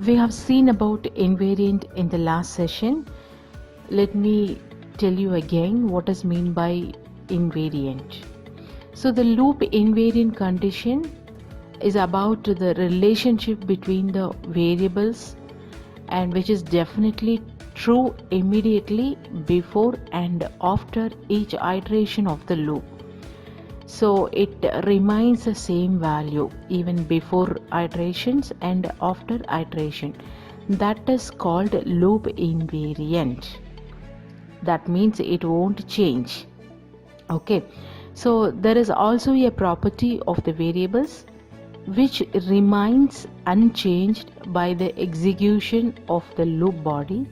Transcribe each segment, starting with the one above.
We have seen about invariant in the last session. Let me tell you again what is meant by invariant. So the loop invariant condition is about the relationship between the variables, and which is definitely true immediately before and after each iteration of the loop. So it remains the same value even before iterations and after iteration. That is called loop invariant. That means it won't change. Okay, so there is also a property of the variables which remains unchanged by the execution of the loop body,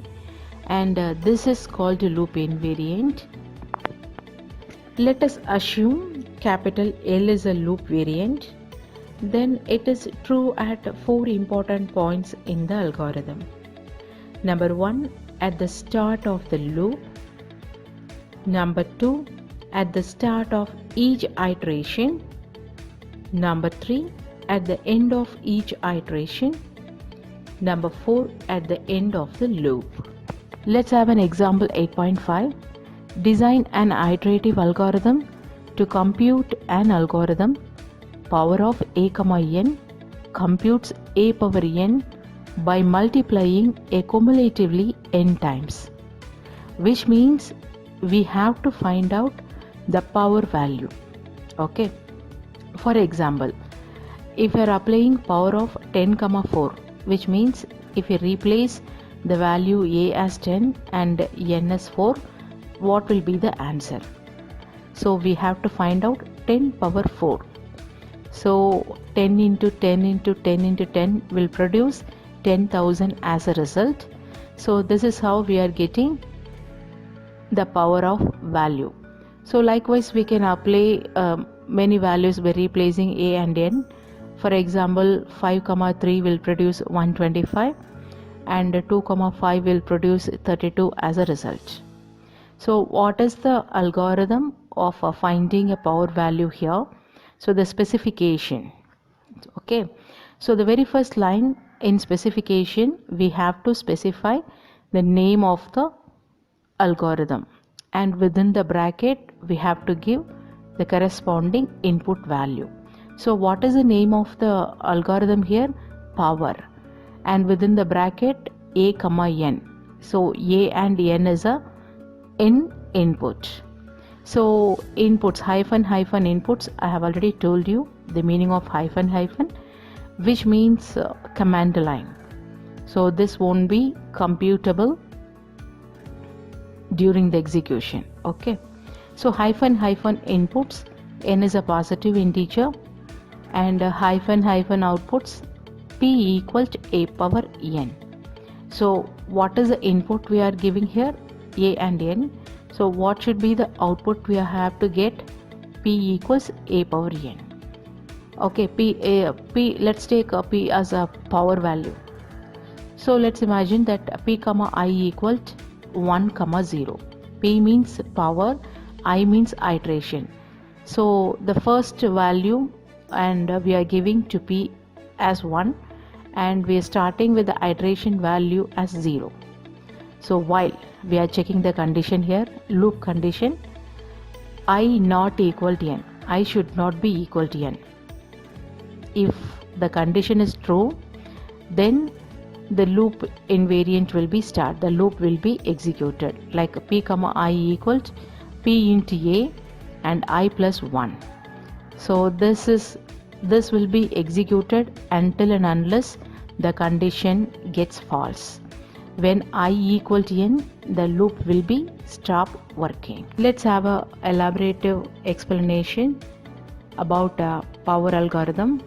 and this is called loop invariant. Let us assume capital L is a loop variant. Then it is true at 4 important points in the algorithm. Number 1, at the start of the loop. Number 2, at the start of each iteration. Number 3, at the end of each iteration. Number 4, at the end of the loop. Let's have an example 8.5. Design an iterative algorithm to compute an algorithm. Power of a comma n computes a power n by multiplying accumulatively n times, which means we have to find out the power value. Okay, for example, if you are applying power of 10 comma 4, which means if you replace the value a as 10 and n as 4, what will be the answer? So we have to find out 10 power 4. So 10 into 10 into 10 into 10 will produce 10,000 as a result. So this is how we are getting the power of value. So likewise we can apply many values by replacing a and n. For example, 5 comma 3 will produce 125 and 2 comma 5 will produce 32 as a result. So what is the algorithm of finding a power value here? So the specification. Okay, so the very first line in specification, we have to specify the name of the algorithm, and within the bracket we have to give the corresponding input value. So what is the name of the algorithm here? Power, and within the bracket a comma n. So a and n is a in input. So inputs, hyphen hyphen inputs, I have already told you the meaning of hyphen hyphen, which means command line. So this won't be computable during the execution. Okay, so hyphen hyphen inputs, n is a positive integer, and hyphen hyphen outputs, p equals a power n. So what is the input we are giving here? A and n. So what should be the output we have to get? P equals a power n. Okay, p let's take p as a power value. So let's imagine that p comma I equals 1 comma 0. P means power, I means iteration. So the first value, and we are giving to p as 1, and we are starting with the iteration value as 0. So while we are checking the condition here, loop condition, I not equal to n, I should not be equal to n. If the condition is true, then the loop invariant will be start, the loop will be executed, like p comma I equals p into a and I plus 1. So this will be executed until and unless the condition gets false. When I equal to n, the loop will be stop working. Let's have a elaborative explanation about a power algorithm.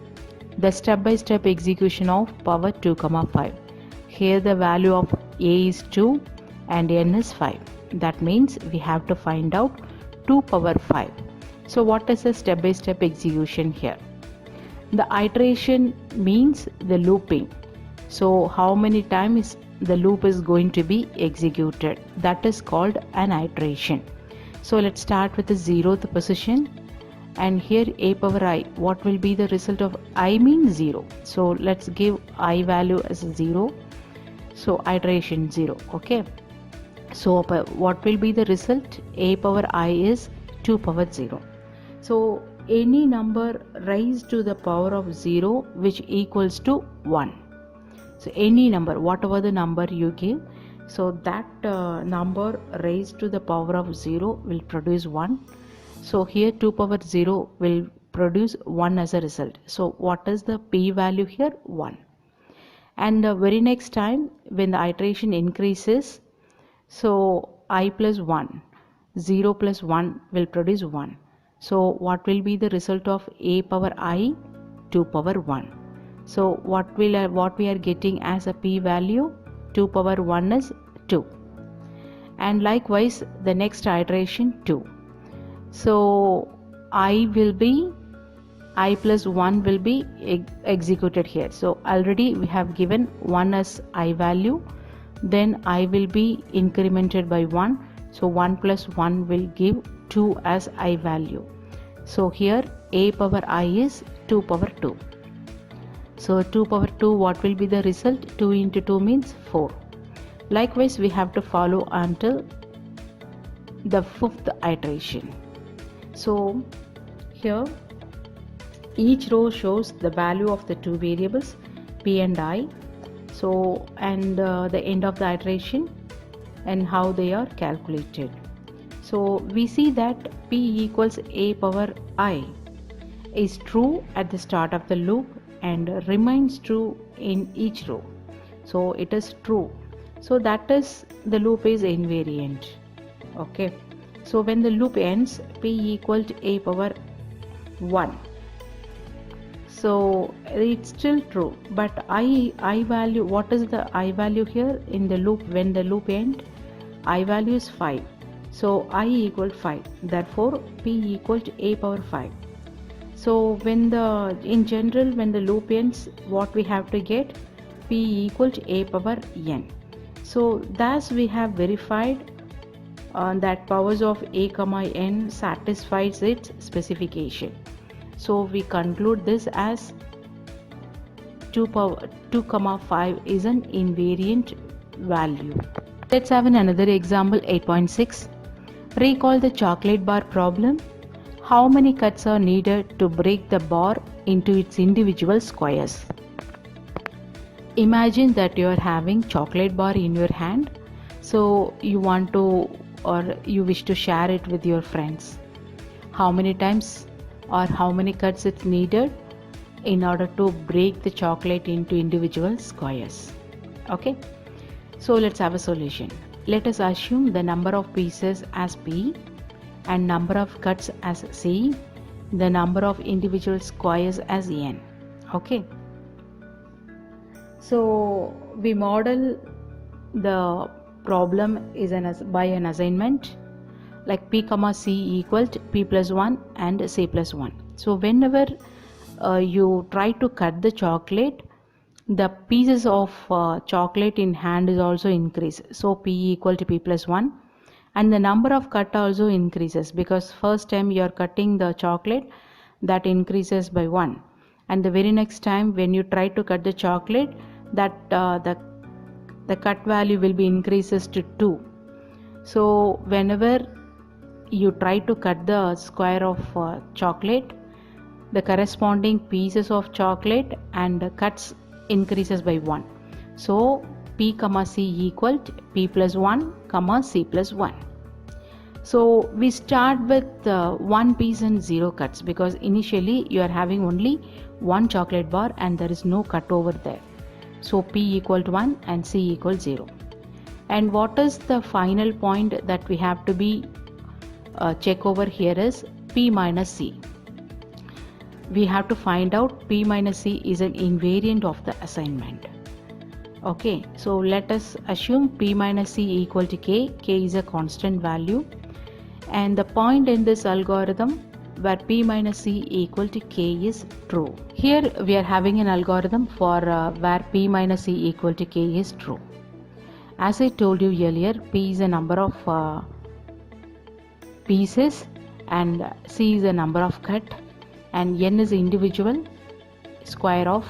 The step-by-step execution of power 2 comma 5. Here the value of a is 2 and n is 5. That means we have to find out 2 power 5. So what is the step-by-step execution here? The iteration means the looping. So how many times the loop is going to be executed, that is called an iteration. So let's start with the 0th position, and here a power I, what will be the result of I means 0. So let's give I value as 0, so iteration 0. Okay, so what will be the result? A power I is 2 power 0. So any number raised to the power of 0 which equals to 1. So any number, whatever the number you give, so that number raised to the power of 0 will produce 1. So here 2 power 0 will produce 1 as a result. So what is the p value here? 1. And the very next time when the iteration increases, so I plus 1, 0 plus 1 will produce 1. So what will be the result of a power I? 2 power 1. So what we are getting as a p value? 2 power 1 is 2. And likewise the next iteration 2. So I plus 1 will be executed here. So already we have given 1 as I value, then I will be incremented by 1. So 1 plus 1 will give 2 as I value. So here a power I is 2 power 2. So 2 power 2, what will be the result? 2 into 2 means 4. Likewise we have to follow until the 5th iteration. So here each row shows the value of the two variables p and I, so and the end of the iteration and how they are calculated. So we see that p equals a power I is true at the start of the loop and remains true in each row. So it is true, so that is the loop is invariant. Okay, so when the loop ends, p equal to a power 1. So it's still true, but I value, what is the I value here in the loop? When the loop ends, I value is 5. So I equal 5. Therefore p equal to a power 5. So in general when the loop ends, what we have to get? P equal to a power n. So thus we have verified that powers of a comma n satisfies its specification. So we conclude this as 2 comma 5 is an invariant value. Let's have another example, 8.6. Recall the chocolate bar problem. How many cuts are needed to break the bar into its individual squares? Imagine that you are having chocolate bar in your hand, so you want to or you wish to share it with your friends. How many times or how many cuts it's needed in order to break the chocolate into individual squares? Okay, so let's have a solution. Let us assume the number of pieces as p and number of cuts as c, the number of individual squares as n. Okay, so we model the problem is by an assignment like p comma c equal to p plus 1 and c plus 1. So whenever you try to cut the chocolate, the pieces of chocolate in hand is also increase. So p equal to p plus 1, and the number of cut also increases because first time you are cutting the chocolate, that increases by 1, and the very next time when you try to cut the chocolate, that the cut value will be increases to 2. So whenever you try to cut the square of chocolate, the corresponding pieces of chocolate and cuts increases by 1. So p comma c equal to p plus 1 comma c plus 1. So we start with 1 piece and 0 cuts because initially you are having only one chocolate bar and there is no cut over there. So p equal to 1 and c equal 0. And what is the final point that we have to be check over here is p minus c. We have to find out p minus c is an invariant of the assignment. Okay, so let us assume p minus c equal to k. K is a constant value, and the point in this algorithm where p minus c equal to k is true. Here we are having an algorithm for where p minus c equal to k is true. As I told you earlier, p is a number of pieces and C is the number of cut, and N is the individual square of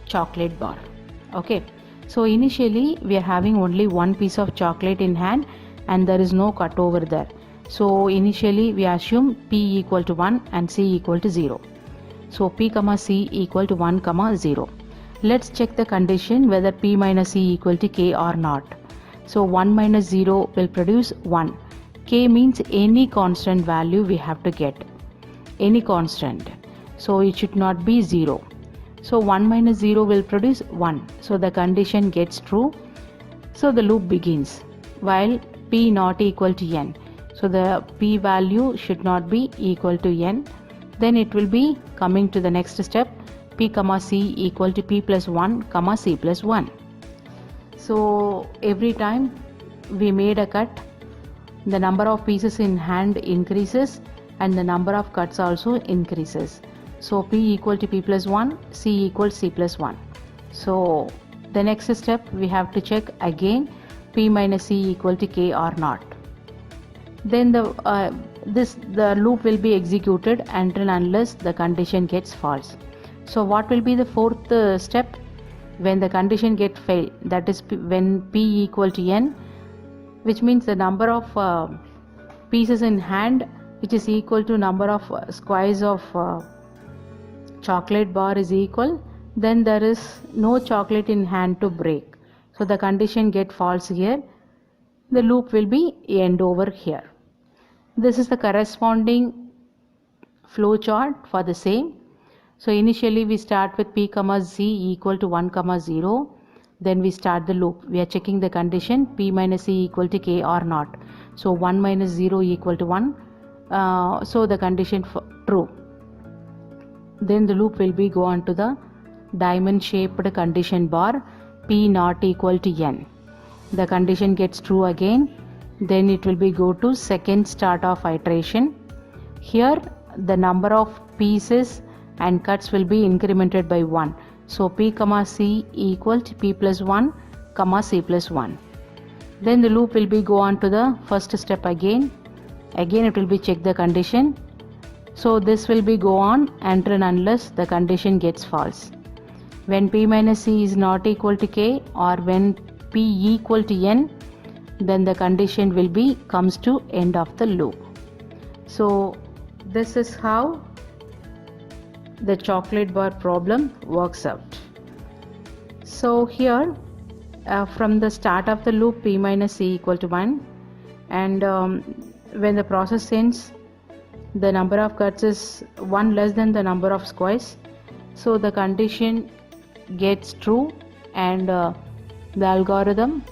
chocolate bar. Okay, so initially we are having only one piece of chocolate in hand and there is no cut over there. So initially we assume P equal to 1 and C equal to 0. So P comma C equal to 1 comma 0. Let's check the condition whether P minus C equal to K or not. So 1 minus 0 will produce 1. K means any constant value we have to get. Any constant. So it should not be 0. So 1 minus 0 will produce 1. So the condition gets true. So the loop begins while P not equal to N. So the P value should not be equal to N. Then it will be coming to the next step, P comma C equal to P plus 1 comma C plus 1. So every time we made a cut, the number of pieces in hand increases and the number of cuts also increases. So P equal to P plus 1, C equal to C plus 1. So the next step we have to check again P minus C equal to K or not. Then the loop will be executed until unless the condition gets false. So what will be the fourth step? When the condition gets failed, that is when P equal to N, which means the number of pieces in hand which is equal to number of squares of chocolate bar is equal, then there is no chocolate in hand to break. So the condition get false here, the loop will be end over here. This is the corresponding flow chart for the same. So initially we start with P comma Z equal to 1 comma 0. Then we start the loop. We are checking the condition P minus C equal to K or not. So 1 minus 0 equal to 1. So the condition true. Then the loop will be go on to the diamond shaped condition bar P not equal to N. The condition gets true again. Then it will be go to second start of iteration. Here the number of pieces and cuts will be incremented by 1. So P comma C equal to P plus 1 comma C plus 1. Then the loop will be go on to the first step again. Again it will be check the condition. So this will be go on until unless the condition gets false. When P minus C is not equal to K or when P equal to N, then the condition will be comes to end of the loop. So this is how the chocolate bar problem works out. So here from the start of the loop P minus C equal to 1, and when the process ends the number of cuts is 1 less than the number of squares. So the condition gets true and the algorithm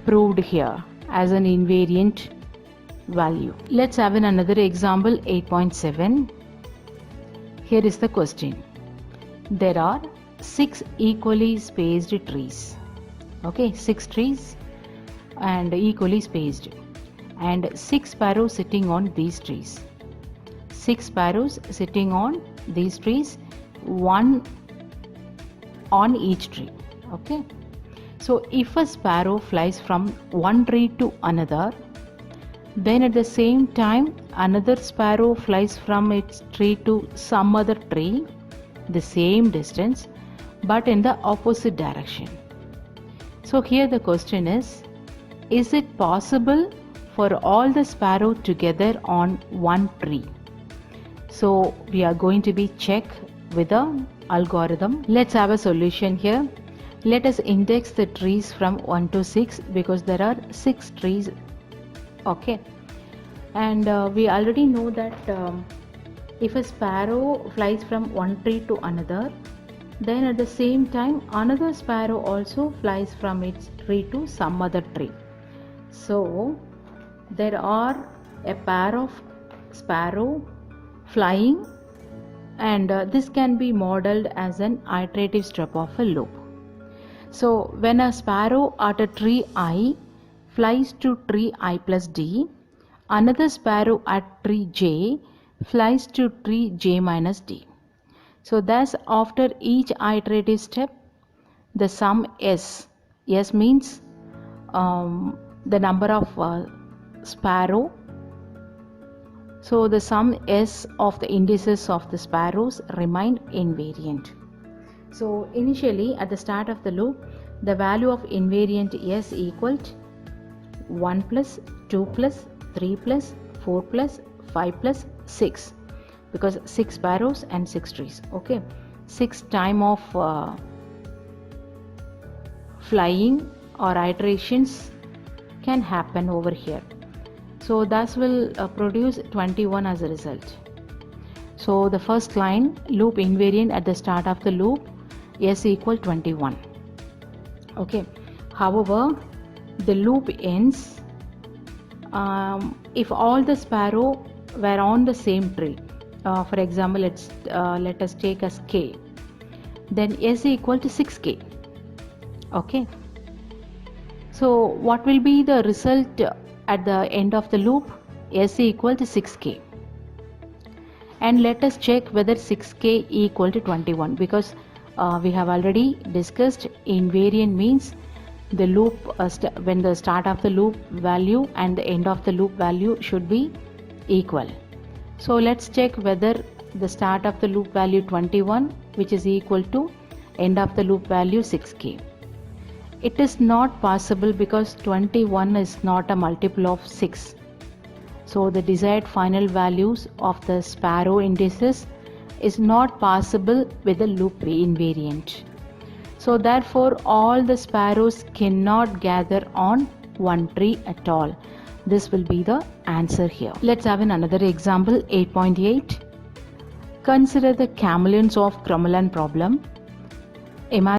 proved here as an invariant value. Let's have another example 8.7. Here is the question. There are 6 equally spaced trees. Okay, 6 trees and equally spaced, and 6 sparrows sitting on these trees. 6 sparrows sitting on these trees, one on each tree. Okay, so if a sparrow flies from one tree to another, then at the same time another sparrow flies from its tree to some other tree, the same distance but in the opposite direction. So here the question is it possible for all the sparrow together on one tree? So we are going to be check with the algorithm. Let's have a solution here. Let us index the trees from 1 to 6 because there are 6 trees. Okay, and we already know that if a sparrow flies from one tree to another, then at the same time another sparrow also flies from its tree to some other tree. So there are a pair of sparrow flying, and this can be modeled as an iterative step of a loop. So when a sparrow at a tree I flies to tree I plus D, another sparrow at tree J flies to tree J minus D. So thus after each iterative step, the sum S means the number of sparrow So the sum S of the indices of the sparrows remained invariant. So initially at the start of the loop, the value of invariant S equaled 1 plus 2 plus 3 plus 4 plus 5 plus 6, because 6 sparrows and 6 trees. Okay, 6 time of flying or iterations can happen over here. So thus will produce 21 as a result. So the first line, loop invariant at the start of the loop, S equal 21. Okay, however the loop ends if all the sparrow were on the same tree. For example, let us take as K, then S equal to 6K. Okay, so what will be the result at the end of the loop? S equal to 6K. And let us check whether 6K equal to 21, because we have already discussed invariant means the loop when the start of the loop value and the end of the loop value should be equal. So let's check whether the start of the loop value 21, which is equal to end of the loop value 6K. It is not possible because 21 is not a multiple of 6. So the desired final values of the sparrow indices is not possible with the loop invariant. So therefore all the sparrows cannot gather on one tree at all. This will be the answer here. Let's have another example, 8.8. Consider the chameleons of Crommelin problem. Imagine